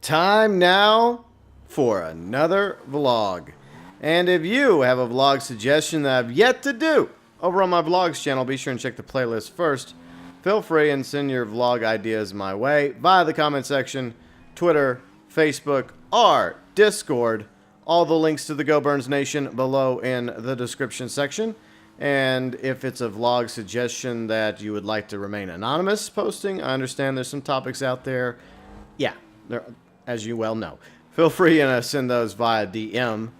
time now for another vlog. And if you have a vlog suggestion that I've yet to do over on my vlogs channel, be sure and check the playlist first. Feel free and send your vlog ideas my way via the comment section, Twitter, Facebook, or Discord. All the links to the Go Burns Nation below in the description section. And if it's a vlog suggestion that you would like to remain anonymous posting, I understand there's some topics out there. Yeah, as you well know. Feel free and send those via DM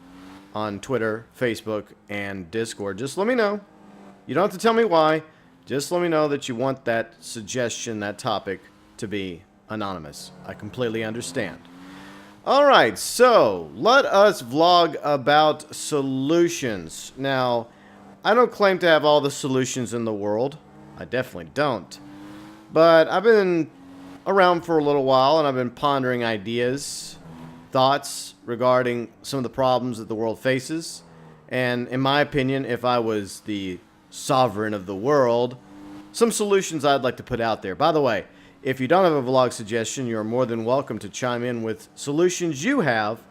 on Twitter, Facebook, and Discord. Just let me know. You don't have to tell me why. Just let me know that you want that suggestion, that topic, to be anonymous. I completely understand. Alright, so let us vlog about solutions. Now, I don't claim to have all the solutions in the world. I definitely don't. But I've been around for a little while and I've been pondering ideas, thoughts regarding some of the problems that the world faces. And in my opinion, if I was the sovereign of the world, some solutions I'd like to put out there. By the way, if you don't have a vlog suggestion, you're more than welcome to chime in with solutions you have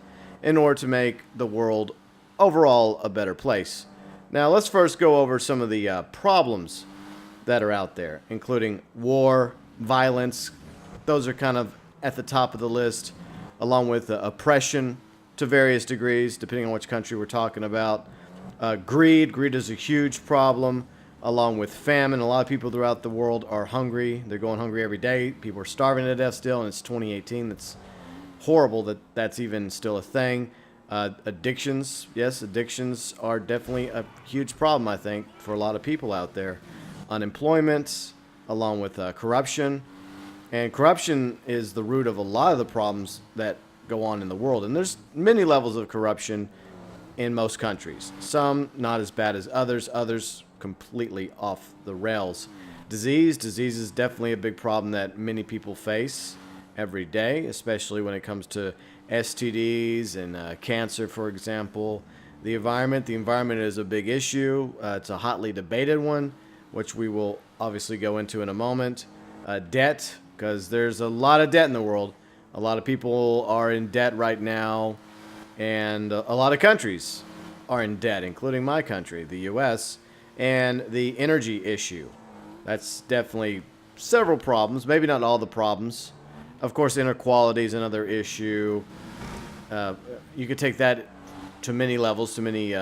in order to make the world overall a better place. Now, let's first go over some of the problems that are out there, including war, violence. Those are kind of at the top of the list, along with oppression to various degrees, depending on which country we're talking about. Greed. Greed is a huge problem, along with famine. A lot of people throughout the world are hungry. They're going hungry every day. People are starving to death still, and it's 2018. That's horrible that that's even still a thing. Addictions. Yes, addictions are definitely a huge problem, I think, for a lot of people out there. Unemployment, along with corruption. And corruption is the root of a lot of the problems that go on in the world. And there's many levels of corruption in most countries. Some not as bad as others. Others completely off the rails. Disease is definitely a big problem that many people face every day, especially when it comes to STDs and cancer, for example. The environment is a big issue. It's a hotly debated one, which we will obviously go into in a moment. Debt, because there's a lot of debt in the world. A lot of people are in debt right now, and a lot of countries are in debt, including my country, the U.S., and the energy issue. That's definitely several problems, maybe not all the problems. Of course, inequality is another issue. You could take that to many levels, to many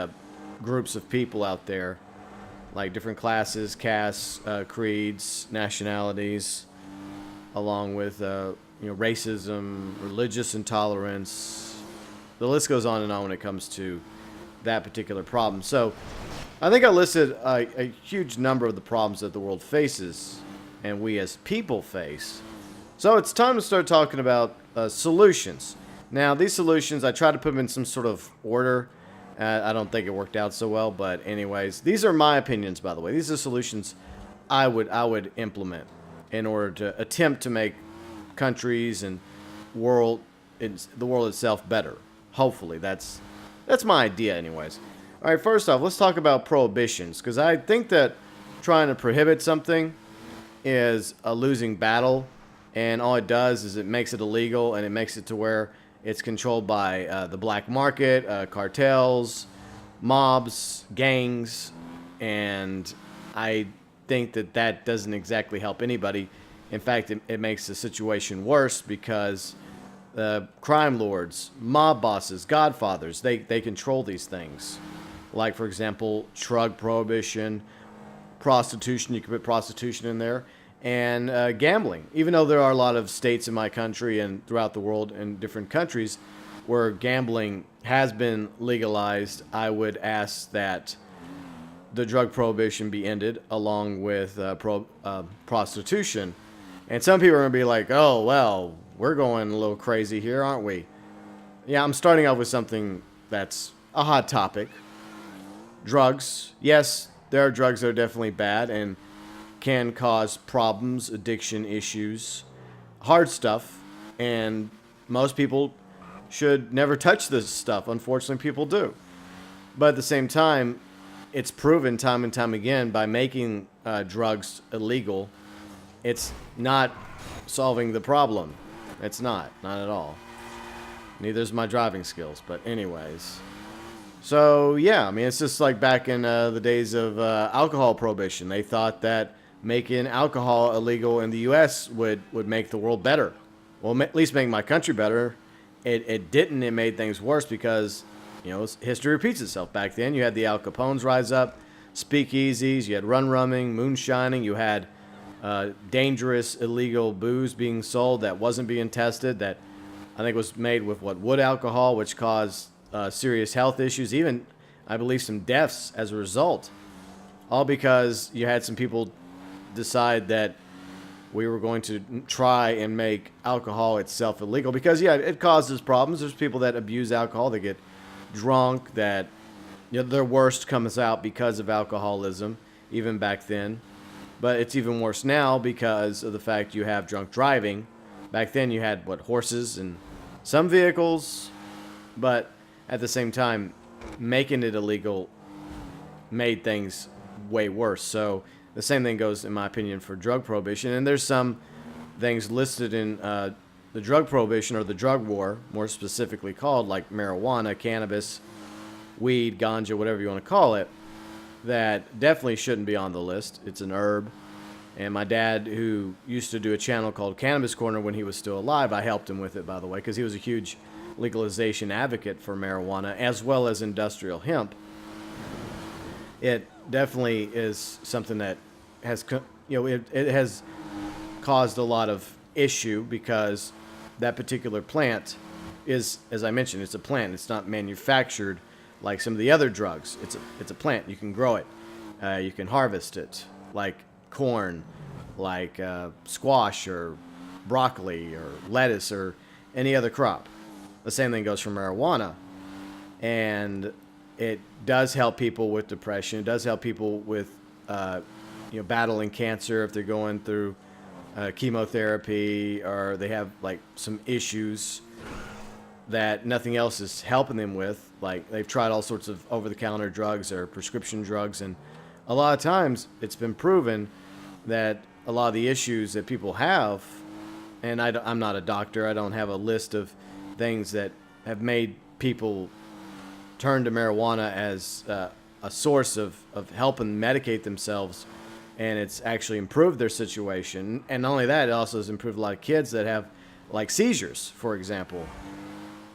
groups of people out there, like different classes, castes, creeds, nationalities, along with racism, religious intolerance. The list goes on and on when it comes to that particular problem. So I think I listed a huge number of the problems that the world faces and we as people face. So it's time to start talking about solutions. Now, these solutions, I tried to put them in some sort of order. I don't think it worked out so well, but anyways, these are my opinions, by the way. These are solutions I would implement in order to attempt to make countries and the world itself better. Hopefully, that's my idea, anyways. All right, first off, let's talk about prohibitions, because I think that trying to prohibit something is a losing battle. And all it does is it makes it illegal, and it makes it to where it's controlled by the black market, cartels, mobs, gangs, and I think that doesn't exactly help anybody. In fact, it makes the situation worse because crime lords, mob bosses, godfathers, they control these things. Like, for example, drug prohibition, prostitution. You can put prostitution in there. And gambling. Even though there are a lot of states in my country and throughout the world in different countries where gambling has been legalized, I would ask that the drug prohibition be ended along with prostitution. And some people are going to be like, oh, well, we're going a little crazy here, aren't we? Yeah, I'm starting off with something that's a hot topic. Drugs. Yes, there are drugs that are definitely bad and can cause problems, addiction issues, hard stuff, and most people should never touch this stuff. Unfortunately, people do. But at the same time, it's proven time and time again by making drugs illegal, it's not solving the problem. It's not at all. Neither is my driving skills. But anyways. So, yeah, I mean, it's just like back in the days of alcohol prohibition. They thought that making alcohol illegal in the U.S. would make the world better. Well, at least make my country better. It didn't. It made things worse because, history repeats itself. Back then, you had the Al Capones rise up, speakeasies, you had run-rumming, moonshining, you had dangerous, illegal booze being sold that wasn't being tested, that I think was made with wood alcohol, which caused serious health issues, even, I believe, some deaths as a result. All because you had some people decide that we were going to try and make alcohol itself illegal because, yeah, it causes problems. There's people that abuse alcohol, they get drunk, that their worst comes out because of alcoholism, even back then. But it's even worse now because of the fact you have drunk driving. Back then you had, horses and some vehicles, but at the same time, making it illegal made things way worse. So the same thing goes, in my opinion, for drug prohibition. And there's some things listed in the drug prohibition or the drug war, more specifically called, like marijuana, cannabis, weed, ganja, whatever you want to call it, that definitely shouldn't be on the list. It's an herb. And my dad, who used to do a channel called Cannabis Corner when he was still alive, I helped him with it, by the way, because he was a huge legalization advocate for marijuana as well as industrial hemp. It definitely is something that has, it has caused a lot of issue because that particular plant is, as I mentioned, it's a plant. It's not manufactured like some of the other drugs. It's a plant. You can grow it. You can harvest it like corn, like squash or broccoli or lettuce or any other crop. The same thing goes for marijuana. And it does help people with depression. It does help people with, battling cancer if they're going through chemotherapy or they have like some issues that nothing else is helping them with. Like they've tried all sorts of over-the-counter drugs or prescription drugs, and a lot of times it's been proven that a lot of the issues that people have, and I'm not a doctor, I don't have a list of things that have made people turn to marijuana as a source of helping medicate themselves, and it's actually improved their situation. And not only that, it also has improved a lot of kids that have like seizures, for example.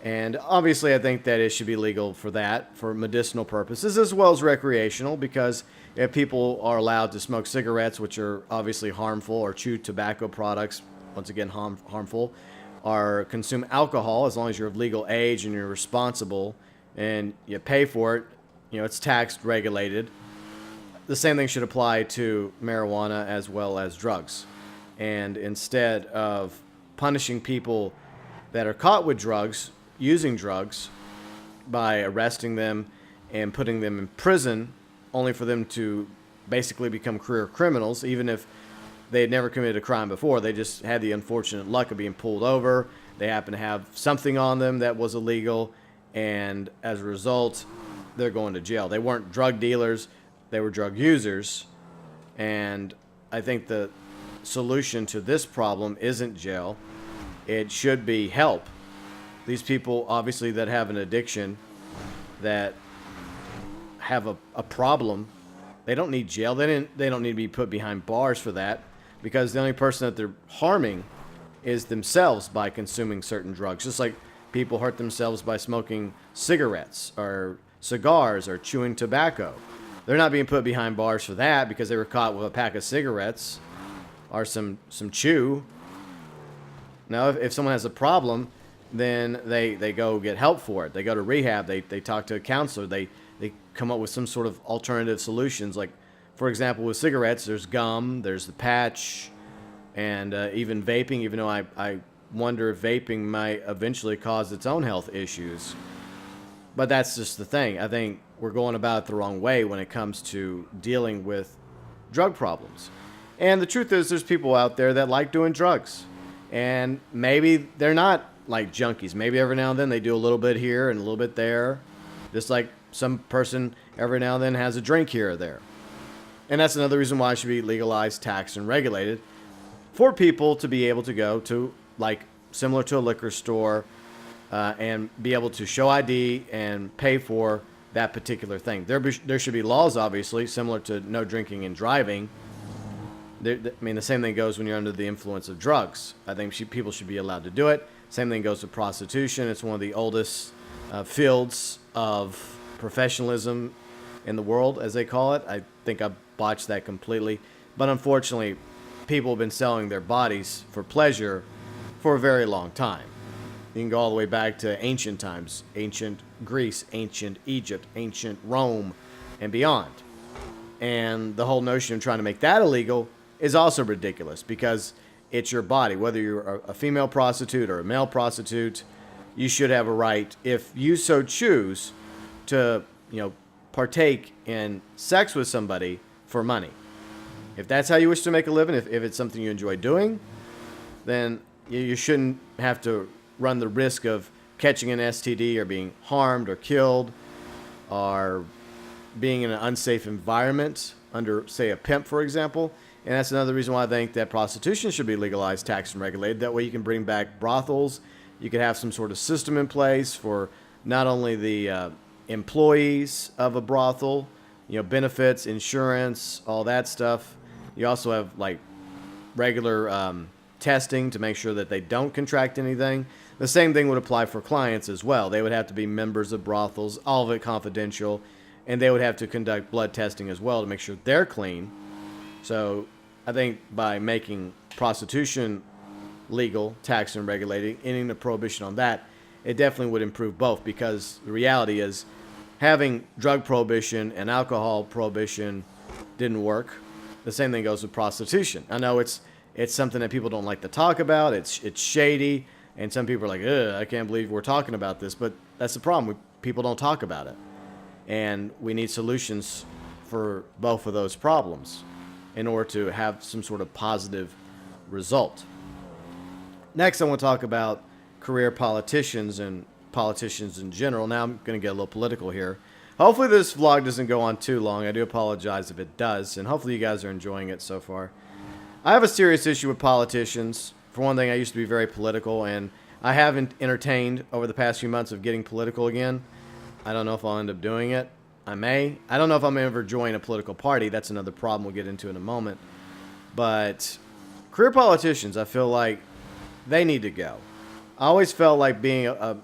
And obviously I think that it should be legal for that, for medicinal purposes, as well as recreational, because if people are allowed to smoke cigarettes, which are obviously harmful, or chew tobacco products, once again harmful, or consume alcohol, as long as you're of legal age and you're responsible and you pay for it, it's taxed, regulated. The same thing should apply to marijuana as well as drugs. And instead of punishing people that are caught with drugs, using drugs, by arresting them and putting them in prison only for them to basically become career criminals, even if they had never committed a crime before. They just had the unfortunate luck of being pulled over. They happened to have something on them that was illegal, and as a result, they're going to jail. They weren't drug dealers, they were drug users. And I think the solution to this problem isn't jail. It should be help. These people, obviously, that have an addiction, that have a problem, they don't need jail. They don't need to be put behind bars for that, because the only person that they're harming is themselves by consuming certain drugs. Just like people hurt themselves by smoking cigarettes or cigars or chewing tobacco. They're not being put behind bars for that because they were caught with a pack of cigarettes or some chew. Now, if someone has a problem, then they go get help for it. They go to rehab. They talk to a counselor. They come up with some sort of alternative solutions. Like, for example, with cigarettes, there's gum, there's the patch, and even vaping, even though I wonder if vaping might eventually cause its own health issues. But that's just the thing. I think we're going about it the wrong way when it comes to dealing with drug problems. And the truth is, there's people out there that like doing drugs. And maybe they're not like junkies. Maybe every now and then they do a little bit here and a little bit there. Just like some person every now and then has a drink here or there. And that's another reason why it should be legalized, taxed, and regulated, for people to be able to go to, like, similar to a liquor store, and be able to show ID and pay for that particular thing. There should be laws, obviously, similar to no drinking and driving. I mean, the same thing goes when you're under the influence of drugs. I think people should be allowed to do it. Same thing goes to prostitution. It's one of the oldest fields of professionalism in the world, as they call it. I think I botched that completely. But unfortunately, people have been selling their bodies for pleasure for a very long time. You can go all the way back to ancient times, ancient Greece, ancient Egypt, ancient Rome, and beyond. And the whole notion of trying to make that illegal is also ridiculous because it's your body. Whether you're a female prostitute or a male prostitute, you should have a right, if you so choose, to partake in sex with somebody for money. If that's how you wish to make a living, if it's something you enjoy doing, then you shouldn't have to run the risk of catching an STD or being harmed or killed or being in an unsafe environment under, say, a pimp, for example. And that's another reason why I think that prostitution should be legalized, taxed, and regulated. That way you can bring back brothels. You could have some sort of system in place for not only the employees of a brothel, benefits, insurance, all that stuff. You also have like regular testing to make sure that they don't contract anything. The same thing would apply for clients as well. They would have to be members of brothels, all of it confidential, and they would have to conduct blood testing as well to make sure they're clean. So I think by making prostitution legal, taxed and regulated, ending the prohibition on that, it definitely would improve both, because the reality is having drug prohibition and alcohol prohibition didn't work. The same thing goes with prostitution. I know it's something that people don't like to talk about. It's shady, and some people are like, ugh, I can't believe we're talking about this. But that's the problem. People don't talk about it. And we need solutions for both of those problems in order to have some sort of positive result. Next, I want to talk about career politicians and politicians in general. Now I'm going to get a little political here. Hopefully this vlog doesn't go on too long. I do apologize if it does, and hopefully you guys are enjoying it so far. I have a serious issue with politicians. For one thing, I used to be very political, and I haven't entertained over the past few months of getting political again. I don't know if I'll end up doing it. I may. I don't know if I'm ever join a political party. That's another problem we'll get into in a moment. But career politicians, I feel like they need to go. I always felt like being an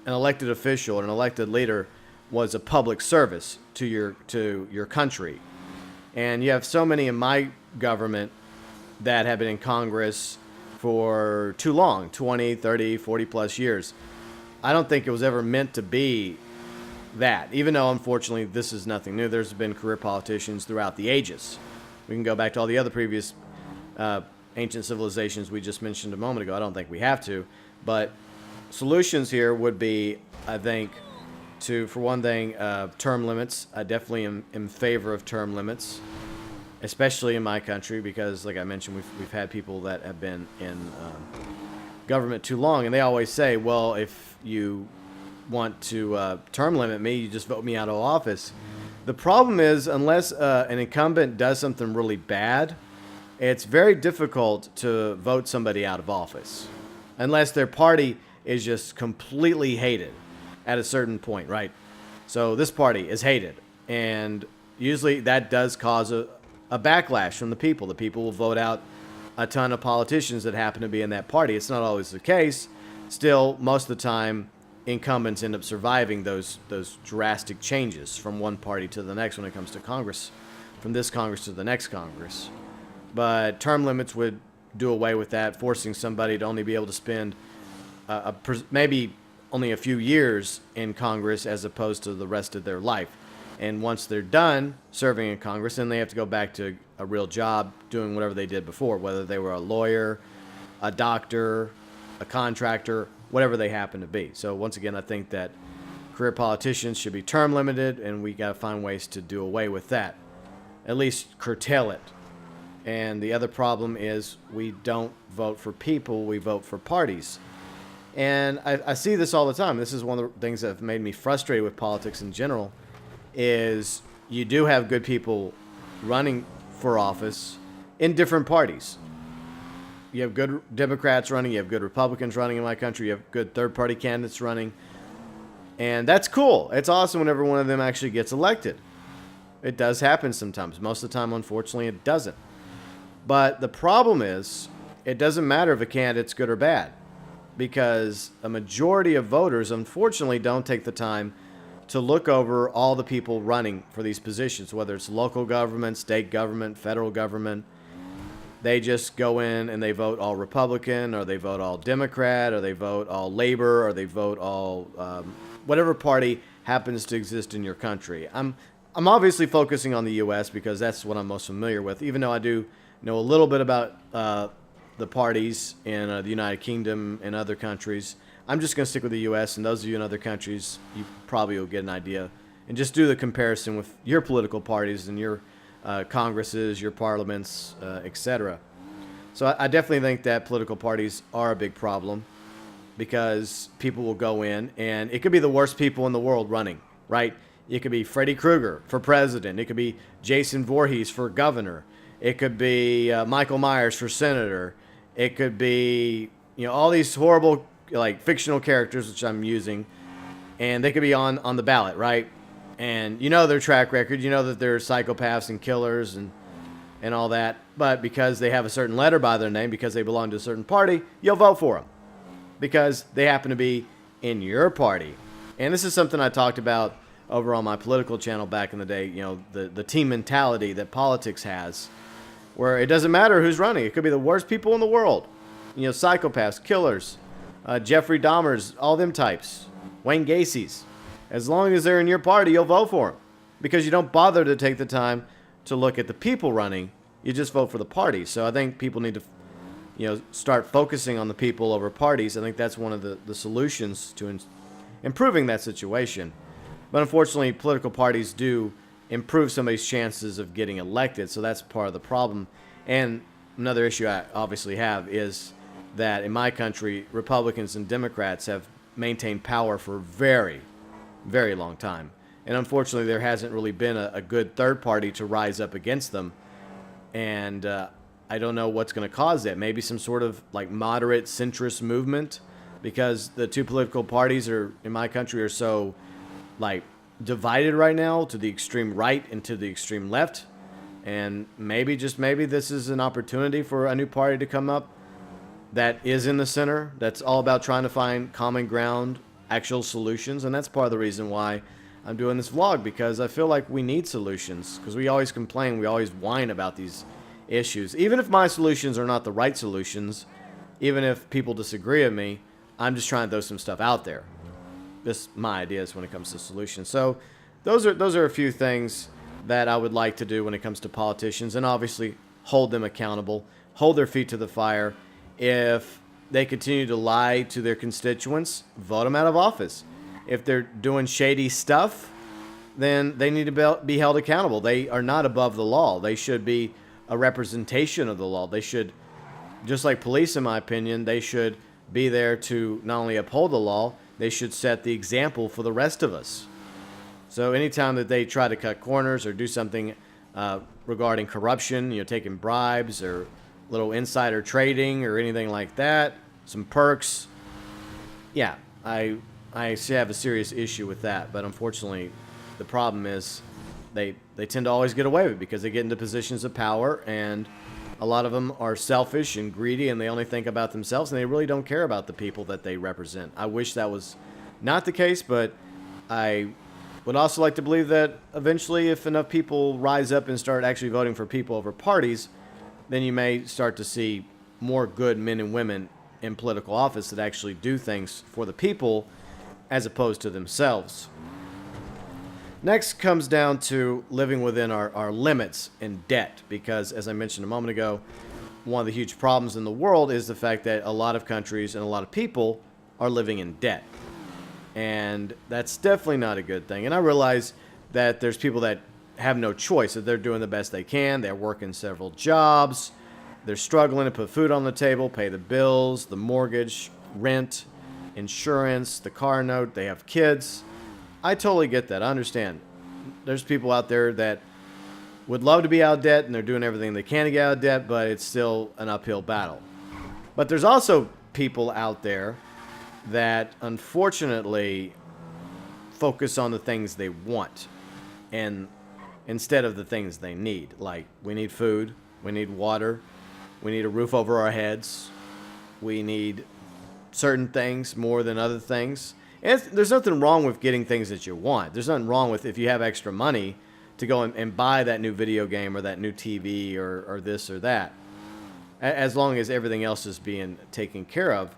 elected official or an elected leader was a public service to your country. And you have so many in my government that have been in Congress for too long, 20, 30, 40 plus years. I don't think it was ever meant to be that, even though unfortunately this is nothing new. There's been career politicians throughout the ages. We can go back to all the other previous ancient civilizations we just mentioned a moment ago. I don't think we have to, but solutions here would be, I think, for one thing, term limits. I definitely am in favor of term limits, especially in my country, because like I mentioned, we've had people that have been in government too long, and they always say, well, if you want to term limit me, you just vote me out of office. The problem is, unless an incumbent does something really bad, it's very difficult to vote somebody out of office unless their party is just completely hated at a certain point, right? So this party is hated, and usually that does cause a backlash from the people. The people will vote out a ton of politicians that happen to be in that party. It's not always the case. Still, most of the time, incumbents end up surviving those drastic changes from one party to the next when it comes to Congress, from this Congress to the next Congress. But term limits would do away with that, forcing somebody to only be able to spend maybe only a few years in Congress as opposed to the rest of their life. And once they're done serving in Congress, then they have to go back to a real job doing whatever they did before, whether they were a lawyer, a doctor, a contractor, whatever they happen to be. So once again, I think that career politicians should be term limited, and we got to find ways to do away with that, at least curtail it. And the other problem is we don't vote for people, we vote for parties. And I see this all the time. This is one of the things that have made me frustrated with politics in general, is you do have good people running for office in different parties. you have good Democrats running, you have good Republicans running in my country, you have good third-party candidates running. And that's cool. It's awesome whenever one of them actually gets elected. It does happen sometimes. Most of the time, unfortunately, it doesn't. But the problem is, it doesn't matter if a candidate's good or bad, because a majority of voters, unfortunately, don't take the time to look over all the people running for these positions, whether it's local government, state government, federal government. They just go in and they vote all Republican, or they vote all Democrat, or they vote all Labor, or they vote all whatever party happens to exist in your country. I'm obviously focusing on the U.S. because that's what I'm most familiar with, even though I do know a little bit about the parties in the United Kingdom and other countries. I'm just going to stick with the U.S., and those of you in other countries, you probably will get an idea. And just do the comparison with your political parties and your Congresses, your parliaments, etc. So I definitely think that political parties are a big problem, because people will go in, and it could be the worst people in the world running, right? It could be Freddy Krueger for president. It could be Jason Voorhees for governor. It could be Michael Myers for senator. It could be, all these horrible, like, fictional characters, which I'm using, and they could be on the ballot, right? And their track record. That they're psychopaths and killers and all that. But because they have a certain letter by their name, because they belong to a certain party, you'll vote for them, because they happen to be in your party. And this is something I talked about over on my political channel back in the day, the team mentality that politics has, where it doesn't matter who's running. It could be the worst people in the world, psychopaths, killers, Jeffrey Dahmers, all them types, Wayne Gacy's. As long as they're in your party, you'll vote for them, because you don't bother to take the time to look at the people running. You just vote for the party. So I think people need to start focusing on the people over parties. I think that's one of the solutions to improving that situation. But unfortunately, political parties do improve somebody's chances of getting elected, so that's part of the problem. And another issue I obviously have is that in my country, Republicans and Democrats have maintained power for a very, very long time. And unfortunately, there hasn't really been a good third party to rise up against them. And I don't know what's going to cause that. Maybe some sort of like moderate centrist movement, because the two political parties in my country are so like divided right now, to the extreme right and to the extreme left. And maybe, just maybe, this is an opportunity for a new party to come up that is in the center, that's all about trying to find common ground, actual solutions. And that's part of the reason why I'm doing this vlog, because I feel like we need solutions, because we always complain, we always whine about these issues. Even if my solutions are not the right solutions, even if people disagree with me, I'm just trying to throw some stuff out there. This my ideas when it comes to solutions. So those are a few things that I would like to do when it comes to politicians, and obviously hold them accountable, hold their feet to the fire. If they continue to lie to their constituents, vote them out of office. If they're doing shady stuff, then they need to be held accountable. They are not above the law. They should be a representation of the law. They should, just like police, in my opinion, they should be there to not only uphold the law, they should set the example for the rest of us. So anytime that they try to cut corners or do something regarding corruption, taking bribes or little insider trading or anything like that, some perks, yeah, I have a serious issue with that. But unfortunately, the problem is they tend to always get away with it, because they get into positions of power, and a lot of them are selfish and greedy, and they only think about themselves, and they really don't care about the people that they represent. I wish that was not the case, but I would also like to believe that eventually, if enough people rise up and start actually voting for people over parties, then you may start to see more good men and women in political office that actually do things for the people as opposed to themselves. Next comes down to living within our limits and debt, because, as I mentioned a moment ago, one of the huge problems in the world is the fact that a lot of countries and a lot of people are living in debt. And that's definitely not a good thing. And I realize that there's people that have no choice, that they're doing the best they can. They're working several jobs. They're struggling to put food on the table, pay the bills, the mortgage, rent, insurance, the car note. They have kids. I totally get that. I understand. There's people out there that would love to be out of debt, and they're doing everything they can to get out of debt, but it's still an uphill battle. But there's also people out there that unfortunately focus on the things they want and instead of the things they need. Like, we need food, we need water, we need a roof over our heads, we need certain things more than other things. And there's nothing wrong with getting things that you want. There's nothing wrong with, if you have extra money, to go and buy that new video game or that new TV or this or that. As long as everything else is being taken care of,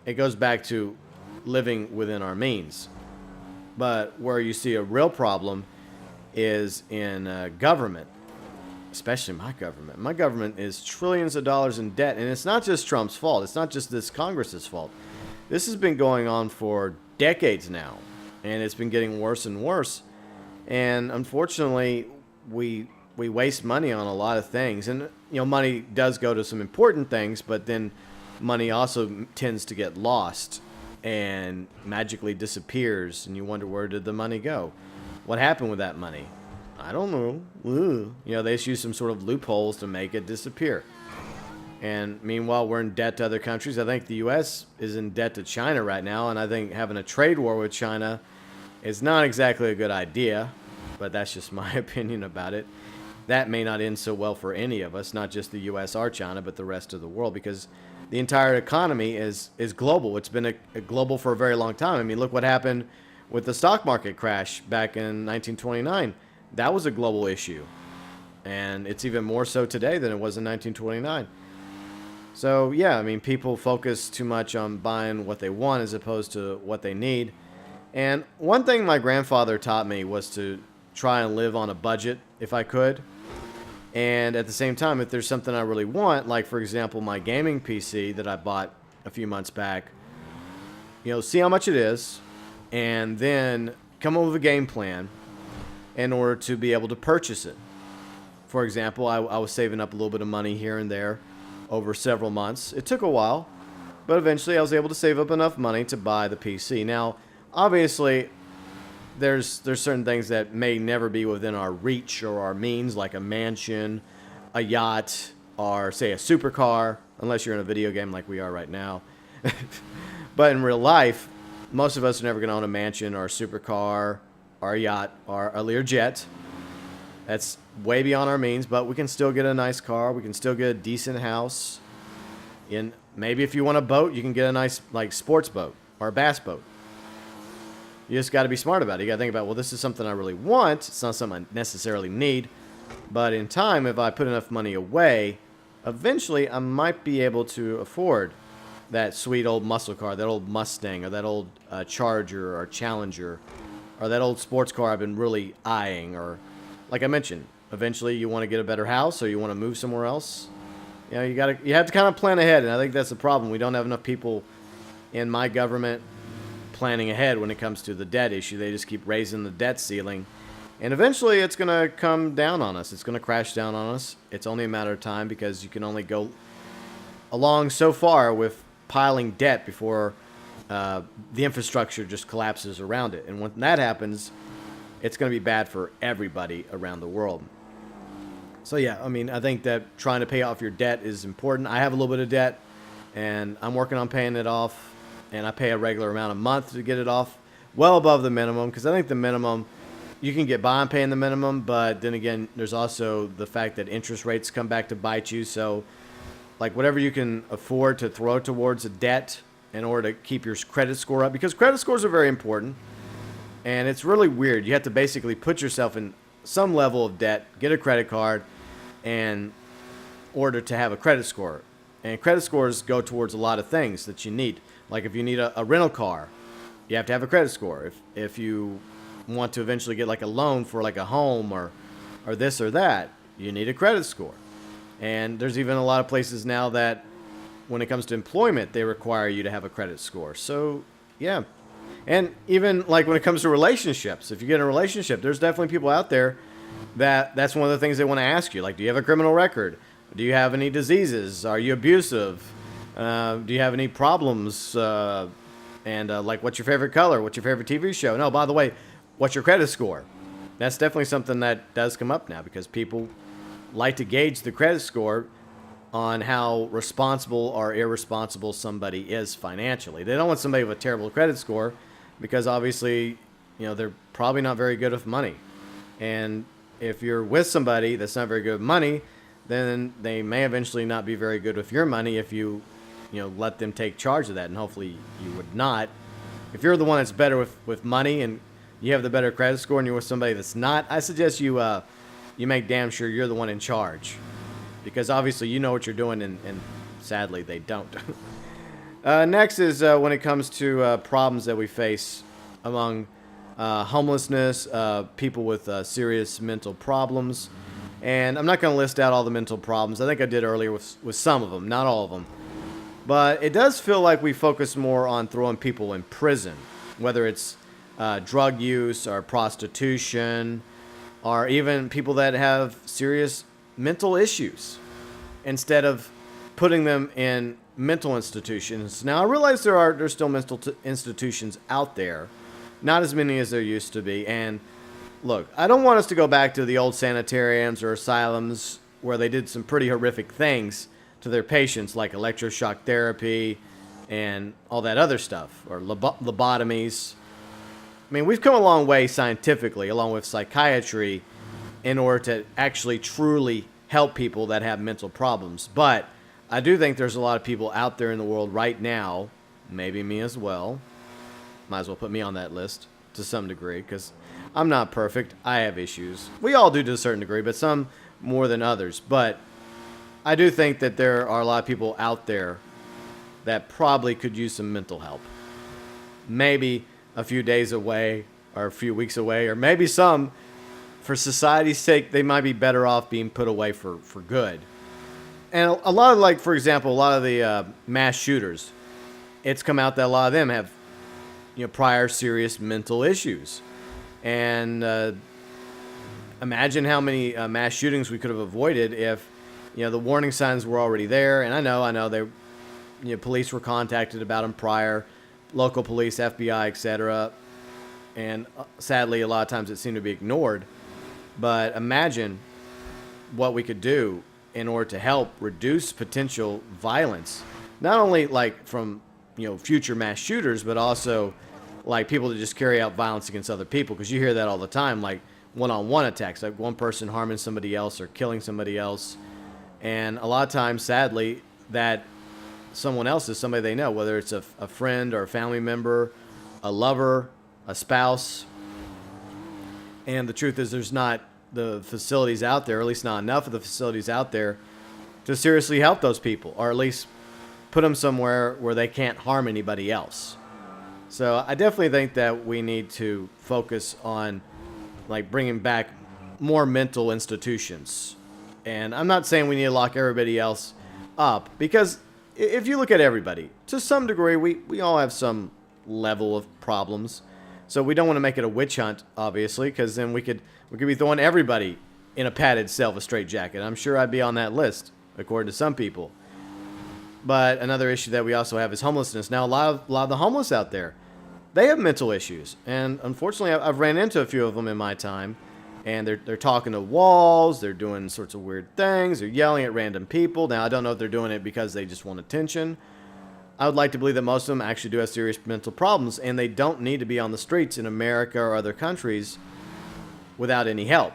it goes back to living within our means. But where you see a real problem is in government, especially my government. My government is trillions of dollars in debt, and it's not just Trump's fault. It's not just this Congress's fault. This has been going on for decades now, and it's been getting worse and worse. And unfortunately, we waste money on a lot of things. And, money does go to some important things, but then money also tends to get lost and magically disappears, and you wonder, where did the money go? What happened with that money? I don't know. They just use some sort of loopholes to make it disappear. And meanwhile, we're in debt to other countries. I think the U.S. is in debt to China right now, and I think having a trade war with China is not exactly a good idea, but that's just my opinion about it. That may not end so well for any of us, not just the U.S. or China, but the rest of the world, because the entire economy is global. It's been a global for a very long time. I mean, look what happened with the stock market crash back in 1929. That was a global issue, and it's even more so today than it was in 1929. So, yeah, I mean, people focus too much on buying what they want as opposed to what they need. And one thing my grandfather taught me was to try and live on a budget if I could. And at the same time, if there's something I really want, like, for example, my gaming PC that I bought a few months back, see how much it is, and then come up with a game plan in order to be able to purchase it. For example, I was saving up a little bit of money here and there over several months. It took a while, but eventually I was able to save up enough money to buy the PC. Now, obviously, there's certain things that may never be within our reach or our means, like a mansion, a yacht, or, say, a supercar, unless you're in a video game like we are right now. But in real life, most of us are never going to own a mansion or a supercar or a yacht or a Learjet. That's way beyond our means, but we can still get a nice car. We can still get a decent house. And maybe if you want a boat, you can get a nice, like, sports boat or a bass boat. You just got to be smart about it. You got to think about, well, this is something I really want. It's not something I necessarily need. But in time, if I put enough money away, eventually I might be able to afford that sweet old muscle car, that old Mustang, or that old Charger or Challenger, or that old sports car I've been really eyeing. Or, like I mentioned, eventually you want to get a better house or you want to move somewhere else. You have to kind of plan ahead, and I think that's the problem. We don't have enough people in my government planning ahead when it comes to the debt issue. They just keep raising the debt ceiling, and eventually it's going to come down on us. It's going to crash down on us. It's only a matter of time, because you can only go along so far with piling debt before the infrastructure just collapses around it. And when that happens, it's going to be bad for everybody around the world. So yeah, I mean, I think that trying to pay off your debt is important. I have a little bit of debt, and I'm working on paying it off. And I pay a regular amount a month to get it off, well above the minimum, because I think the minimum, you can get by on paying the minimum, but then again, there's also the fact that interest rates come back to bite you. So, like, whatever you can afford to throw towards a debt in order to keep your credit score up, because credit scores are very important, and it's really weird. You have to basically put yourself in some level of debt, get a credit card, in order to have a credit score. And credit scores go towards a lot of things that you need. Like, if you need a rental car, you have to have a credit score. If you want to eventually get, like, a loan for, like, a home or this or that, you need a credit score. And there's even a lot of places now that when it comes to employment, they require you to have a credit score. So, yeah. And even, like, when it comes to relationships, if you get in a relationship, there's definitely people out there that's one of the things they want to ask you. Like, do you have a criminal record? Do you have any diseases? Are you abusive? Do you have any problems? Like, what's your favorite color? What's your favorite TV show? No, by the way, what's your credit score? That's definitely something that does come up now, because people like to gauge the credit score on how responsible or irresponsible somebody is financially. They don't want somebody with a terrible credit score because obviously, they're probably not very good with money. And if you're with somebody that's not very good with money, then they may eventually not be very good with your money if you let them take charge of that. And hopefully you would not. If you're the one that's better with money and you have the better credit score and you're with somebody that's not, I suggest you make damn sure you're the one in charge. Because obviously you know what you're doing, and sadly they don't. Next is when it comes to problems that we face among homelessness, people with serious mental problems. And I'm not going to list out all the mental problems. I think I did earlier with some of them, not all of them. But it does feel like we focus more on throwing people in prison, whether it's drug use or prostitution, or even people that have serious mental issues, instead of putting them in mental institutions. Now, I realize there's still mental institutions out there, not as many as there used to be. And look, I don't want us to go back to the old sanitariums or asylums where they did some pretty horrific things to their patients, like electroshock therapy and all that other stuff, or lobotomies. I mean, we've come a long way scientifically, along with psychiatry, in order to actually truly help people that have mental problems. But I do think there's a lot of people out there in the world right now, maybe me as well. Might as well put me on that list to some degree, because I'm not perfect. I have issues. We all do to a certain degree, but some more than others. But I do think that there are a lot of people out there that probably could use some mental help. Maybe a few days away, or a few weeks away, or maybe some, for society's sake, they might be better off being put away for good. And a lot of, like, for example, a lot of the mass shooters, it's come out that a lot of them have, prior serious mental issues. And imagine how many mass shootings we could have avoided if, the warning signs were already there. And I know they, police were contacted about them prior, local police, FBI, etc. And sadly, a lot of times it seemed to be ignored. But imagine what we could do in order to help reduce potential violence, not only like from future mass shooters, but also like people that just carry out violence against other people, because you hear that all the time, like one-on-one attacks, like one person harming somebody else or killing somebody else. And a lot of times, sadly, that someone else is somebody they know, whether it's a friend or a family member, a lover, a spouse. And the truth is, there's not the facilities out there, or at least not enough of the facilities out there, to seriously help those people, or at least put them somewhere where they can't harm anybody else. So I definitely think that we need to focus on like bringing back more mental institutions. And I'm not saying we need to lock everybody else up, because if you look at everybody, to some degree, we all have some level of problems. So we don't want to make it a witch hunt, obviously, because then we could be throwing everybody in a padded cell with a straitjacket. I'm sure I'd be on that list, according to some people. But another issue that we also have is homelessness. Now, a lot of the homeless out there, they have mental issues. And unfortunately, I've ran into a few of them in my time. And they're talking to walls, they're doing sorts of weird things, they're yelling at random people. Now, I don't know if they're doing it because they just want attention. I would like to believe that most of them actually do have serious mental problems, and they don't need to be on the streets in America or other countries without any help.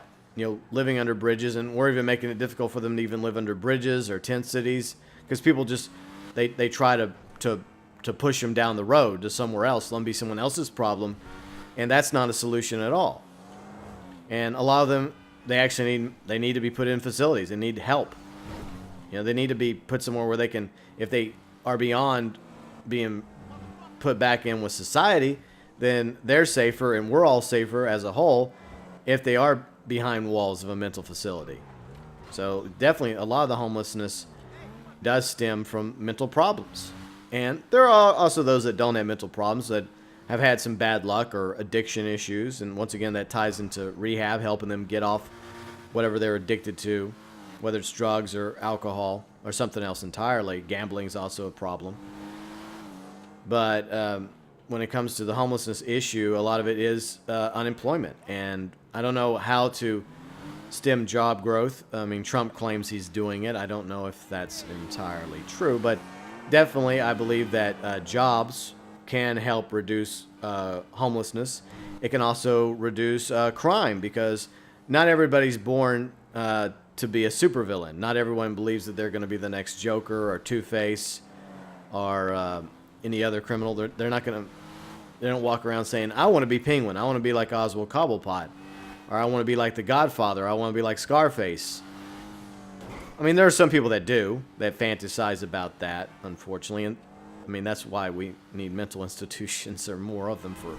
Living under bridges, and we're even making it difficult for them to even live under bridges or tent cities, because people just, they try to push them down the road to somewhere else, let them be someone else's problem, and that's not a solution at all. And a lot of them, they need to be put in facilities. They need help. They need to be put somewhere where they can, if they are beyond being put back in with society, then they're safer, and we're all safer as a whole if they are behind walls of a mental facility. So definitely a lot of the homelessness does stem from mental problems. And there are also those that don't have mental problems, that have had some bad luck or addiction issues, and once again that ties into rehab, helping them get off whatever they're addicted to, whether it's drugs or alcohol or something else entirely. Gambling is also a problem. But when it comes to the homelessness issue, a lot of it is unemployment, and I don't know how to stem job growth. I mean, Trump claims he's doing it. I don't know if that's entirely true, but definitely I believe that jobs can help reduce homelessness. It can also reduce crime because not everybody's born to be a supervillain. Not everyone believes that they're going to be the next Joker or Two-Face or any other criminal. They're not going to. They don't walk around saying, "I want to be Penguin. I want to be like Oswald Cobblepot, or I want to be like the Godfather. I want to be like Scarface." I mean, there are some people that do that fantasize about that, unfortunately, and I mean that's why we need mental institutions or more of them for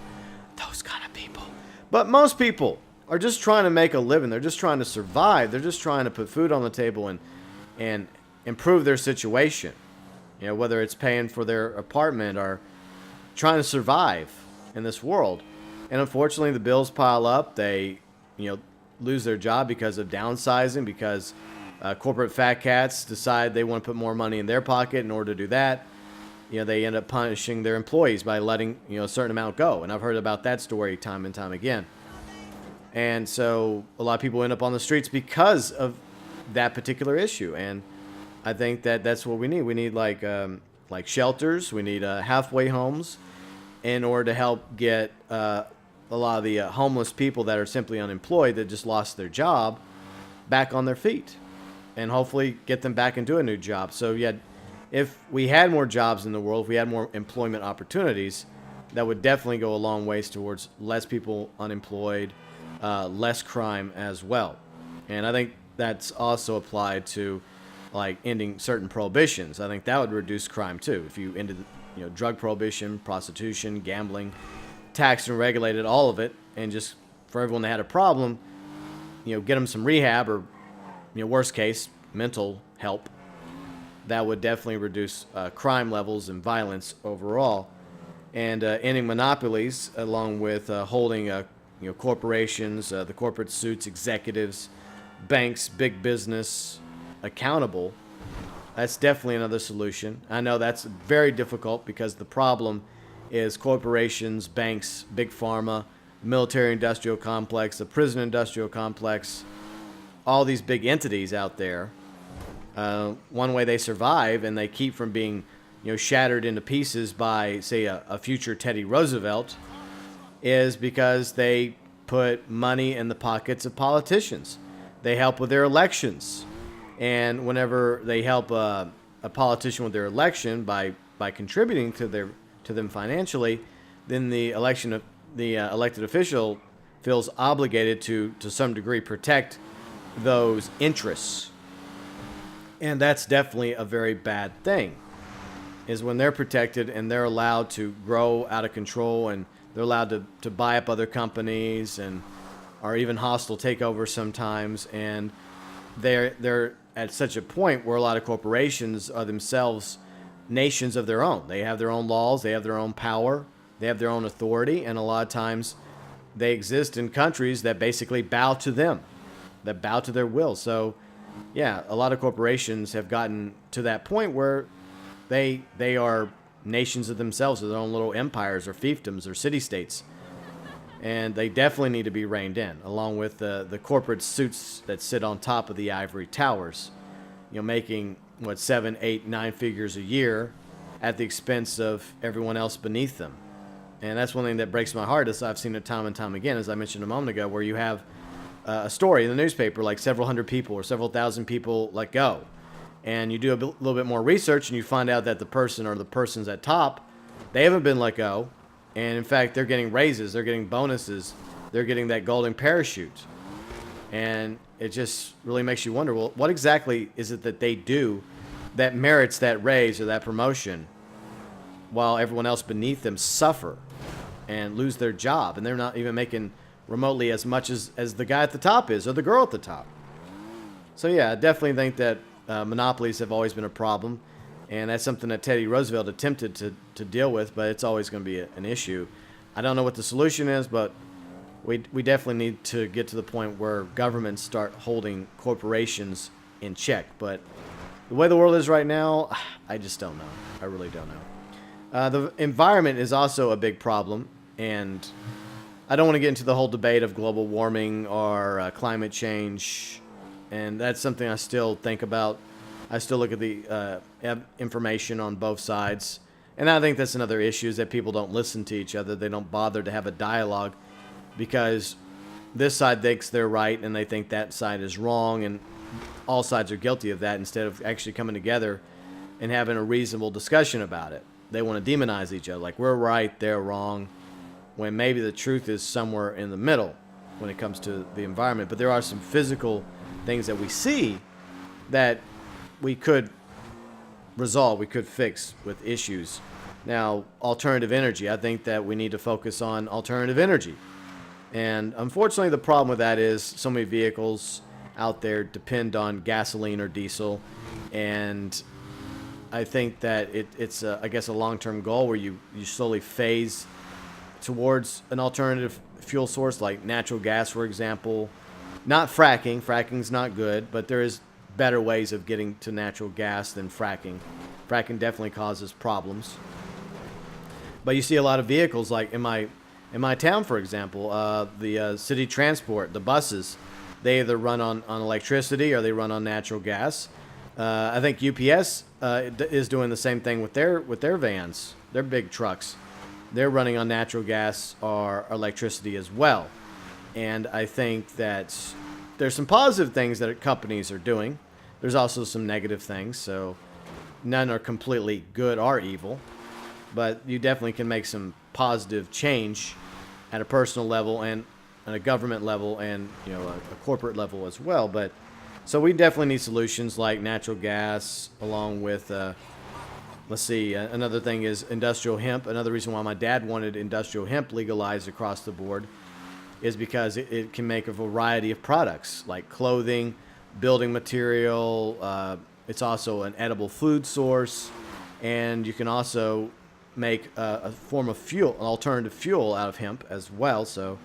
those kind of people. But most people are just trying to make a living. They're just trying to survive. They're just trying to put food on the table and improve their situation. You know, whether it's paying for their apartment or trying to survive in this world. And unfortunately, the bills pile up. They, lose their job because of downsizing, because corporate fat cats decide they want to put more money in their pocket in order to do that. They end up punishing their employees by letting, a certain amount go. And I've heard about that story time and time again. And so a lot of people end up on the streets because of that particular issue. And I think that that's what we need. We need like shelters. We need halfway homes in order to help get a lot of the homeless people that are simply unemployed that just lost their job back on their feet, and hopefully get them back into a new job. So yeah, if we had more jobs in the world, if we had more employment opportunities, that would definitely go a long ways towards less people unemployed, less crime as well. And I think that's also applied to like ending certain prohibitions. I think that would reduce crime too. If you ended, drug prohibition, prostitution, gambling, taxed and regulated all of it, and just for everyone that had a problem, get them some rehab or, worst case, mental help. That would definitely reduce crime levels and violence overall. And ending monopolies, along with holding, corporations, the corporate suits, executives, banks, big business accountable. That's definitely another solution. I know that's very difficult because the problem is corporations, banks, big pharma, military-industrial complex, the prison-industrial complex, all these big entities out there. One way they survive and they keep from being, shattered into pieces by, say, a future Teddy Roosevelt is because they put money in the pockets of politicians. They help with their elections. And whenever they help a politician with their election by contributing to them financially, then the elected official feels obligated to some degree protect those interests. And that's definitely a very bad thing, is when they're protected and they're allowed to grow out of control, and they're allowed to buy up other companies and are even hostile takeovers sometimes. And they're at such a point where a lot of corporations are themselves nations of their own. They have their own laws, they have their own power, they have their own authority, and a lot of times they exist in countries that basically bow to them, that bow to their will. So yeah, a lot of corporations have gotten to that point where they are nations of themselves, or their own little empires or fiefdoms or city-states. And they definitely need to be reined in, along with the corporate suits that sit on top of the ivory towers, making, 7, 8, 9 figures a year at the expense of everyone else beneath them. And that's one thing that breaks my heart, as I've seen it time and time again, as I mentioned a moment ago, where you have a story in the newspaper, like several hundred people or several thousand people let go. And you do a little bit more research, and you find out that the person or the persons at top, they haven't been let go. And in fact, they're getting raises, they're getting bonuses, they're getting that golden parachute. And it just really makes you wonder, well, what exactly is it that they do that merits that raise or that promotion, while everyone else beneath them suffer and lose their job, and they're not even making remotely as much as the guy at the top is, or the girl at the top. So yeah, I definitely think that monopolies have always been a problem. And that's something that Teddy Roosevelt attempted to deal with, but it's always going to be an issue. I don't know what the solution is, but we definitely need to get to the point where governments start holding corporations in check. But the way the world is right now, I just don't know. I really don't know. The environment is also a big problem, and I don't want to get into the whole debate of global warming or climate change, and that's something I still think about. I still look at the information on both sides, and I think that's another issue is that people don't listen to each other. They don't bother to have a dialogue because this side thinks they're right and they think that side is wrong, and all sides are guilty of that instead of actually coming together and having a reasonable discussion about it. They want to demonize each other, like we're right, they're wrong, when maybe the truth is somewhere in the middle when it comes to the environment. But there are some physical things that we see that we could resolve, we could fix with issues. Now, alternative energy, I think that we need to focus on alternative energy. And unfortunately, the problem with that is so many vehicles out there depend on gasoline or diesel. And I think that it's I guess, a long-term goal where you slowly phase towards an alternative fuel source like natural gas, for example. Not fracking. Fracking's not good, but there is better ways of getting to natural gas than fracking. Fracking definitely causes problems. But you see a lot of vehicles, like in my town, for example, the city transport, the buses, they either run on electricity or they run on natural gas. I think UPS is doing the same thing with their vans, their big trucks. They're running on natural gas or electricity as well. And I think that there's some positive things that companies are doing. There's also some negative things, so none are completely good or evil. But you definitely can make some positive change at a personal level and at a government level and a corporate level as well. But so we definitely need solutions like natural gas, along with let's see, another thing is industrial hemp. Another reason why my dad wanted industrial hemp legalized across the board is because it can make a variety of products like clothing, building material. It's also an edible food source, and you can also make a form of fuel, an alternative fuel out of hemp as well. So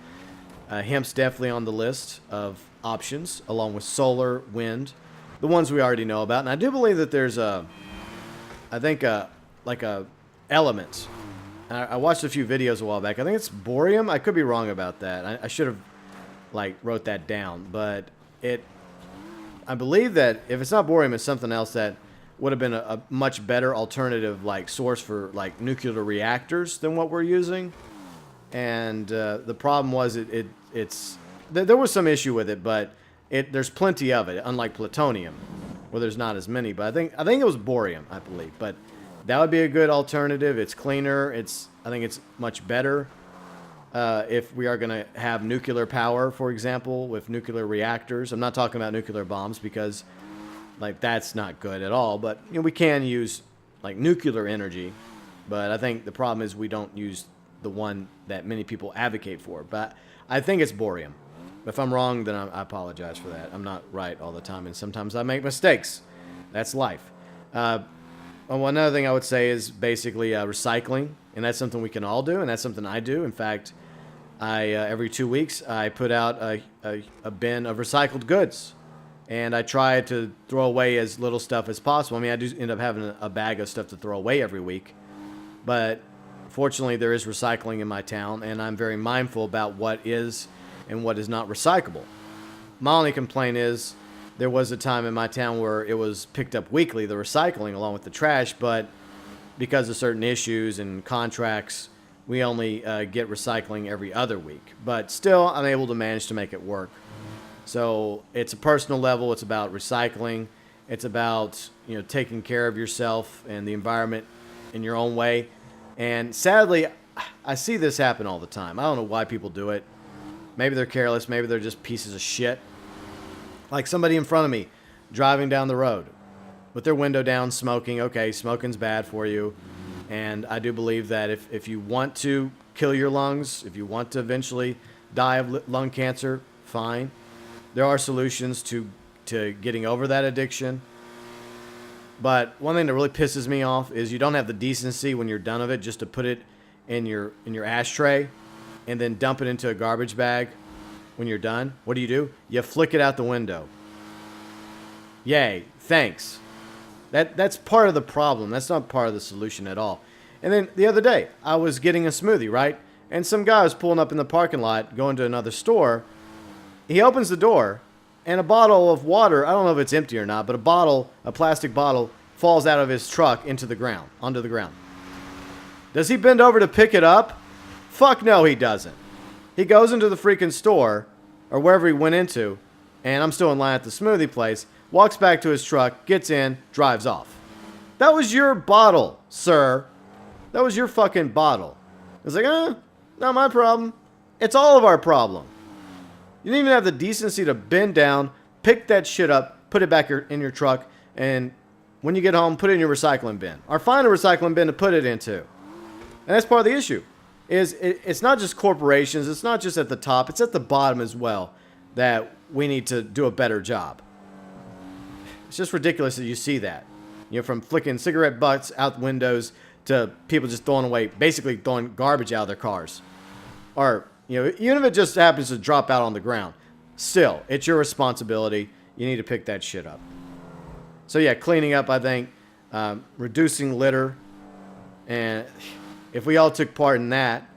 hemp's definitely on the list of options, along with solar, wind, the ones we already know about. And I do believe that there's like a element. I watched a few videos a while back. I think it's boreum. I could be wrong about that. I should have wrote that down. But I believe that if it's not boreum, it's something else that would have been a much better alternative source for nuclear reactors than what we're using. And the problem was there was some issue with it, but there's plenty of it, unlike plutonium, where there's not as many. But I think it was boreum, I believe. But that would be a good alternative. It's cleaner. I think it's much better if we are going to have nuclear power, for example, with nuclear reactors. I'm not talking about nuclear bombs because that's not good at all. But we can use nuclear energy. But I think the problem is we don't use the one that many people advocate for. But I think it's boreum. If I'm wrong, then I apologize for that. I'm not right all the time, and sometimes I make mistakes. That's life. Another thing I would say is basically recycling, and that's something we can all do, and that's something I do. In fact, every 2 weeks I put out a bin of recycled goods, and I try to throw away as little stuff as possible. I mean, I do end up having a bag of stuff to throw away every week, but fortunately there is recycling in my town, and I'm very mindful about what is and what is not recyclable. My only complaint is there was a time in my town where it was picked up weekly, the recycling, along with the trash, but because of certain issues and contracts, we only get recycling every other week. But still, I'm able to manage to make it work. So it's a personal level. It's about recycling. It's about taking care of yourself and the environment in your own way. And sadly, I see this happen all the time. I don't know why people do it. Maybe they're careless. Maybe they're just pieces of shit. Like somebody in front of me driving down the road with their window down, smoking. Okay, smoking's bad for you. And I do believe that if you want to kill your lungs, if you want to eventually die of lung cancer, fine. There are solutions to getting over that addiction. But one thing that really pisses me off is you don't have the decency when you're done of it just to put it in your ashtray and then dump it into a garbage bag when you're done. What do? You flick it out the window. Yay, thanks. That's part of the problem. That's not part of the solution at all. And then the other day, I was getting a smoothie, right? and some guy was pulling up in the parking lot going to another store. He opens the door, and a bottle of water, I don't know if it's empty or not, but a plastic bottle, falls out of his truck onto the ground. Does he bend over to pick it up? Fuck no, he doesn't. He goes into the freaking store, or wherever he went into, and I'm still in line at the smoothie place, walks back to his truck, gets in, drives off. That was your bottle, sir. That was your fucking bottle. It's like, not my problem. It's all of our problem. You didn't even have the decency to bend down, pick that shit up, put it back in your truck, and when you get home, put it in your recycling bin. Or find a recycling bin to put it into. And that's part of the issue. It's not just corporations, it's not just at the top, it's at the bottom as well that we need to do a better job. It's just ridiculous that you see that. You know, from flicking cigarette butts out windows to people just basically throwing garbage out of their cars. Or, you know, even if it just happens to drop out on the ground, still, it's your responsibility. You need to pick that shit up. So yeah, cleaning up, I think, reducing litter, and if we all took part in that,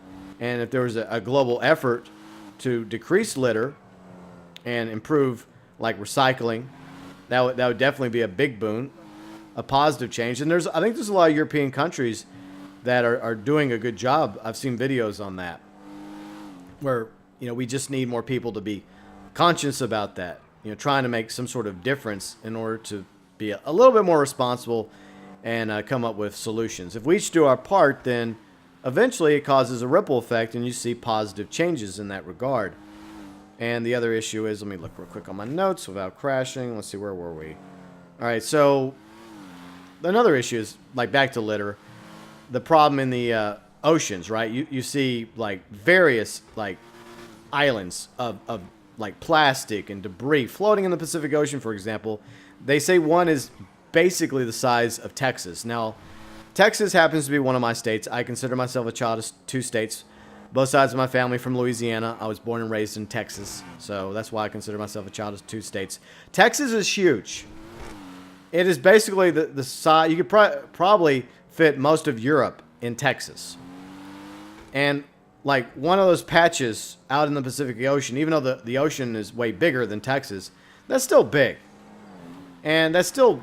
and if there was a global effort to decrease litter and improve, like, recycling, that would definitely be a big boon, a positive change. And I think there's a lot of European countries that are doing a good job. I've seen videos on that, where, you know, we just need more people to be conscious about that, you know, trying to make some sort of difference in order to be a little bit more responsible and come up with solutions. If we each do our part, then eventually it causes a ripple effect and you see positive changes in that regard. And the other issue is, let me look real quick on my notes without crashing. Let's see, where were we? All right, so another issue is, like, back to litter, the problem in the oceans, right? You see, like, various, like, islands of like plastic and debris floating in the Pacific Ocean, for example. They say one is basically the size of Texas. Now, Texas happens to be one of my states. I consider myself a child of two states. Both sides of my family from Louisiana. I was born and raised in Texas, so that's why I consider myself a child of two states. Texas is huge. It is basically the size. You could probably fit most of Europe in Texas. And, like, one of those patches out in the Pacific Ocean, even though the ocean is way bigger than Texas, that's still big. And that's still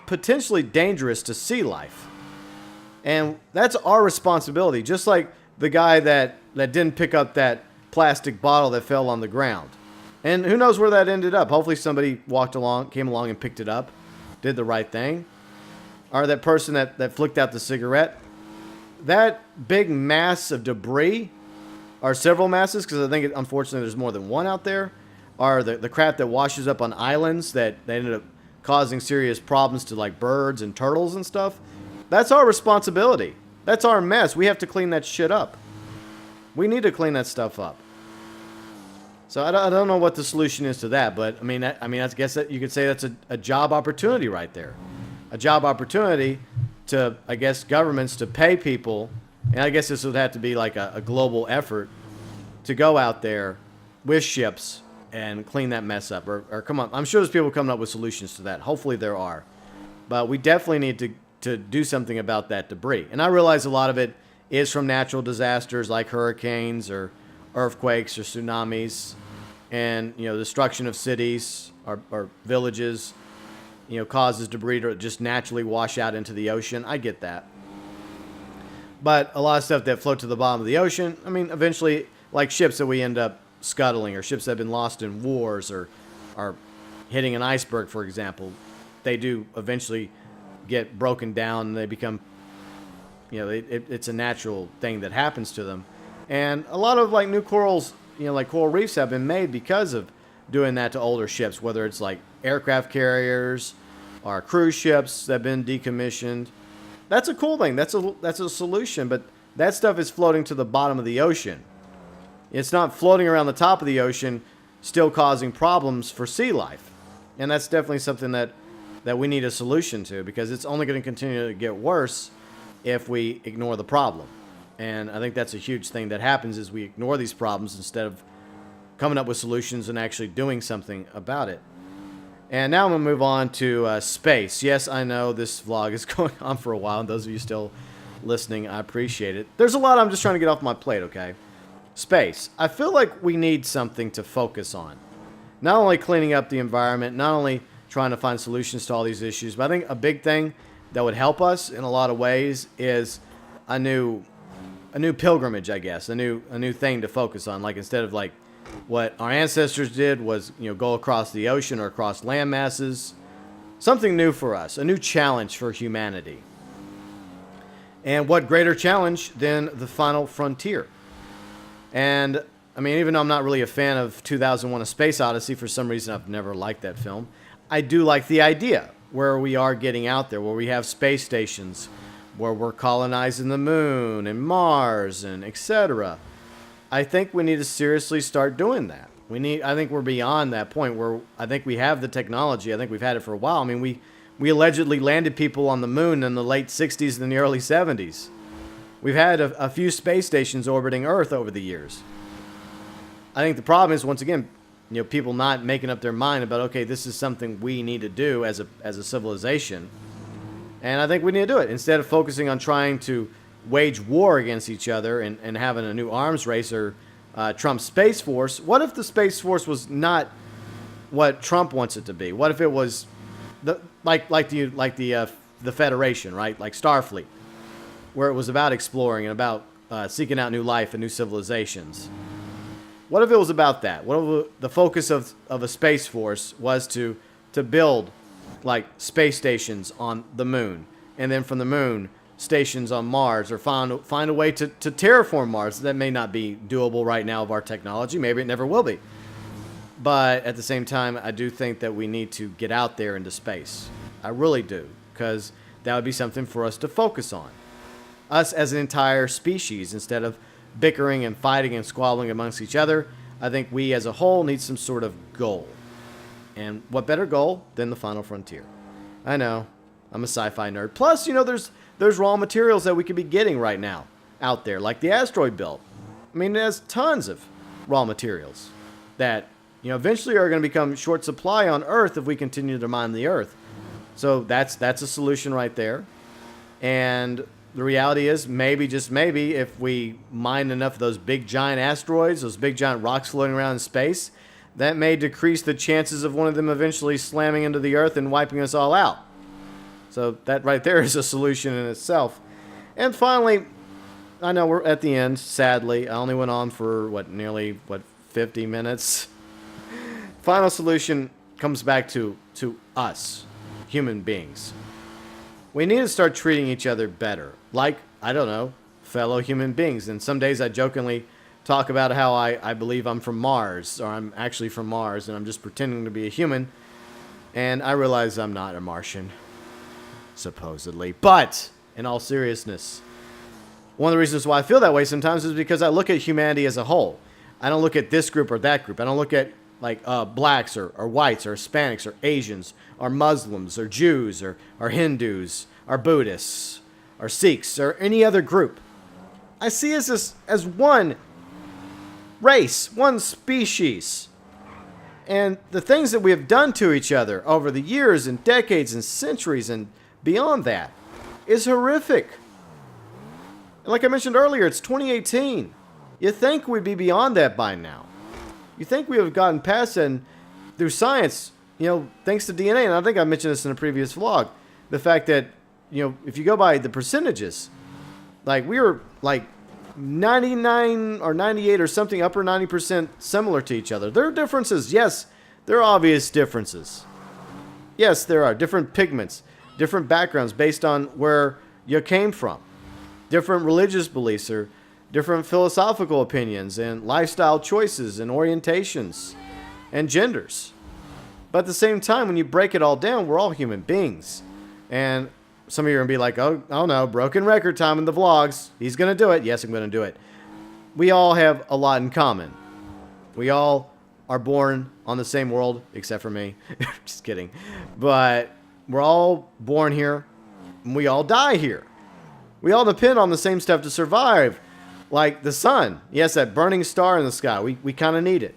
potentially dangerous to sea life. And that's our responsibility, just like the guy that didn't pick up that plastic bottle that fell on the ground. And who knows where that ended up. Hopefully somebody came along and picked it up, did the right thing. Or that person that flicked out the cigarette. That big mass of debris, or several masses, because I think, unfortunately, there's more than one out there, are the crap that washes up on islands that ended up causing serious problems to, like, birds and turtles and stuff. That's our responsibility. That's our mess. We have to clean that shit up. We need to clean that stuff up. So I don't know what the solution is to that, but I guess that you could say that's a job opportunity right there. A job opportunity to, I guess, governments to pay people, and I guess this would have to be like a global effort to go out there with ships and clean that mess up. Or come on, I'm sure there's people coming up with solutions to that. Hopefully there are. But we definitely need to do something about that debris. And I realize a lot of it is from natural disasters like hurricanes or earthquakes or tsunamis, and, you know, destruction of cities or villages, you know, causes debris to just naturally wash out into the ocean. I get that. But a lot of stuff that float to the bottom of the ocean, I mean, eventually, like ships that we end up scuttling, or ships that have been lost in wars, or hitting an iceberg, for example, they do eventually get broken down and they become, you know, it's a natural thing that happens to them. And a lot of, like, new corals, you know, like coral reefs have been made because of doing that to older ships, whether it's like aircraft carriers or cruise ships that have been decommissioned. That's a cool thing. That's a solution, but that stuff is floating to the bottom of the ocean. It's not floating around the top of the ocean, still causing problems for sea life. And that's definitely something that we need a solution to, because it's only going to continue to get worse if we ignore the problem. And I think that's a huge thing that happens, is we ignore these problems instead of coming up with solutions and actually doing something about it. And now I'm going to move on to space. Yes, I know this vlog is going on for a while, and those of you still listening. I appreciate it. There's a lot I'm just trying to get off my plate, okay? Space. I feel like we need something to focus on. Not only cleaning up the environment, not only trying to find solutions to all these issues, but I think a big thing that would help us in a lot of ways is a new pilgrimage, I guess, a new thing to focus on. Like instead of like what our ancestors did was, go across the ocean or across land masses, something new for us, a new challenge for humanity. And what greater challenge than the final frontier? And I mean, even though I'm not really a fan of 2001: A Space Odyssey, for some reason I've never liked that film, I do like the idea where we are getting out there, where we have space stations, where we're colonizing the moon and Mars and etc. I think we need to seriously start doing that. I think we're beyond that point where I think we have the technology. I think we've had it for a while. I mean, we allegedly landed people on the moon in the late 60s and the early 70s. We've had a few space stations orbiting Earth over the years. I think the problem is, once again, people not making up their mind about, okay, this is something we need to do as a civilization. And I think we need to do it. Instead of focusing on trying to wage war against each other and having a new arms race or Trump's Space Force, what if the Space Force was not what Trump wants it to be? What if it was like the Federation, right? Like Starfleet, where it was about exploring and about seeking out new life and new civilizations. What if it was about that? What if the focus of a Space Force was to build like space stations on the moon, and then from the moon, stations on Mars, or find a way to terraform Mars? That may not be doable right now of our technology. Maybe it never will be. But at the same time, I do think that we need to get out there into space. I really do, because that would be something for us to focus on. Us as an entire species, instead of bickering and fighting and squabbling amongst each other, I think we as a whole need some sort of goal. And what better goal than the final frontier? I know, I'm a sci-fi nerd. Plus, there's raw materials that we could be getting right now out there, like the asteroid belt. I mean, it has tons of raw materials that, eventually are going to become short supply on Earth if we continue to mine the Earth. So that's a solution right there. And the reality is, maybe, just maybe, if we mine enough of those big giant asteroids, those big giant rocks floating around in space, that may decrease the chances of one of them eventually slamming into the Earth and wiping us all out. So that right there is a solution in itself. And finally, I know we're at the end, sadly. I only went on for, nearly 50 minutes. Final solution comes back to us, human beings. We need to start treating each other better, like, I don't know, fellow human beings. And some days I jokingly talk about how I believe I'm from Mars, or I'm actually from Mars, and I'm just pretending to be a human. And I realize I'm not a Martian, supposedly. But, in all seriousness, one of the reasons why I feel that way sometimes is because I look at humanity as a whole. I don't look at this group or that group. I don't look at blacks or whites or Hispanics or Asians or Muslims or Jews or Hindus or Buddhists or Sikhs or any other group. I see us as one race, one species. And the things that we have done to each other over the years and decades and centuries and beyond that is horrific. And like I mentioned earlier, it's 2018. You think we'd be beyond that by now. You think we have gotten past it, and through science, thanks to DNA, and I think I mentioned this in a previous vlog, the fact that, if you go by the percentages, we were 99 or 98 or something, upper 90% similar to each other. There are differences. Yes, there are obvious differences. Yes, there are different pigments, different backgrounds based on where you came from, different religious beliefs or different philosophical opinions and lifestyle choices and orientations and genders. But at the same time, when you break it all down, we're all human beings. And some of you are going to be like, oh no, broken record time in the vlogs. He's going to do it. Yes, I'm going to do it. We all have a lot in common. We all are born on the same world, except for me. Just kidding. But we're all born here, and we all die here. We all depend on the same stuff to survive. Like the sun. Yes, that burning star in the sky. We kind of need it.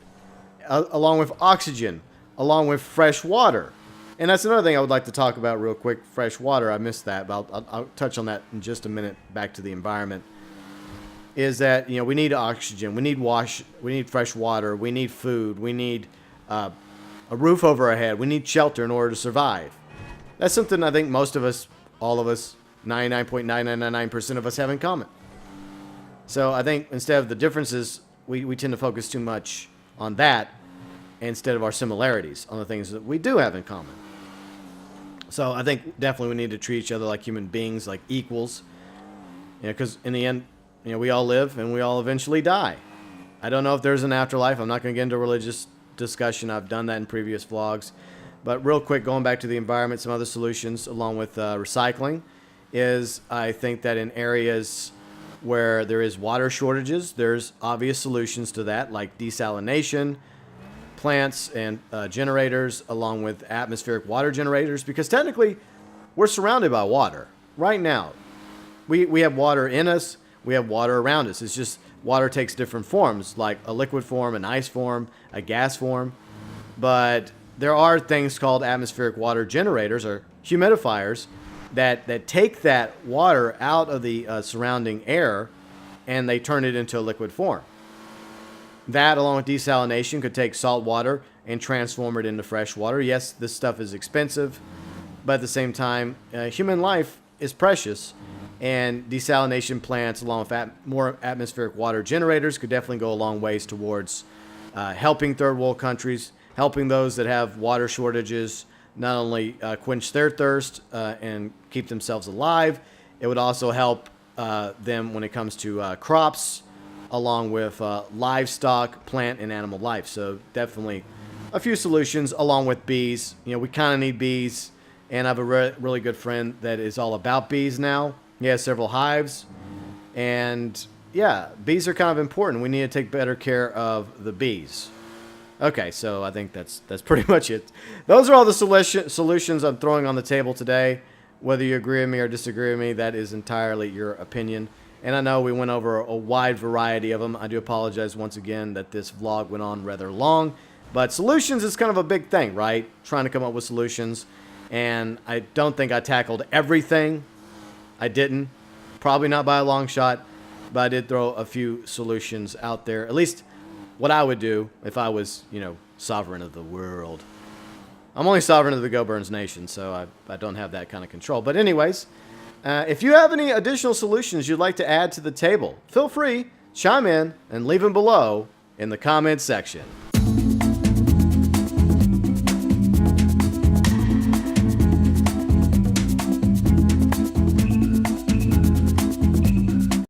Along with oxygen. Along with fresh water. And that's another thing I would like to talk about real quick. Fresh water. I missed that, but I'll touch on that in just a minute. Back to the environment. Is that, you know, we need oxygen, we need fresh water, we need food, we need a roof over our head, we need shelter in order to survive. That's something I think most of us, all of us, 99.999% of us have in common. So I think instead of the differences, we tend to focus too much on that instead of our similarities, on the things that we do have in common. So I think definitely we need to treat each other like human beings, like equals. You know, because in the end, you know, we all live and we all eventually die. I don't know if there's an afterlife. I'm not going to get into a religious discussion. I've done that in previous vlogs. But real quick, going back to the environment, some other solutions along with recycling is I think that in areas where there is water shortages, there's obvious solutions to that, like desalination, plants and generators, along with atmospheric water generators, because technically we're surrounded by water right now. We have water in us. We have water around us. It's just water takes different forms, like a liquid form, an ice form, a gas form. But there are things called atmospheric water generators or humidifiers that take that water out of the surrounding air and they turn it into a liquid form. That, along with desalination, could take salt water and transform it into fresh water. Yes, this stuff is expensive, but at the same time, human life is precious. And desalination plants, along with more atmospheric water generators, could definitely go a long ways towards helping third world countries, helping those that have water shortages, not only quench their thirst and keep themselves alive, it would also help them when it comes to crops, along with livestock, plant, and animal life. So definitely a few solutions, along with bees. You know, we kind of need bees, and I have a really good friend that is all about bees now. He has several hives, and yeah, bees are kind of important. We need to take better care of the bees. Okay, so I think that's pretty much it. Those are all the solutions I'm throwing on the table today. Whether you agree with me or disagree with me, that is entirely your opinion. And I know we went over a wide variety of them. I do apologize once again that this vlog went on rather long. But solutions is kind of a big thing, right? Trying to come up with solutions. And I don't think I tackled everything. I didn't. Probably not by a long shot. But I did throw a few solutions out there. At least what I would do if I was, you know, sovereign of the world. I'm only sovereign of the Go Burns Nation, so I don't have that kind of control. But anyways, if you have any additional solutions you'd like to add to the table, feel free, chime in, and leave them below in the comments section.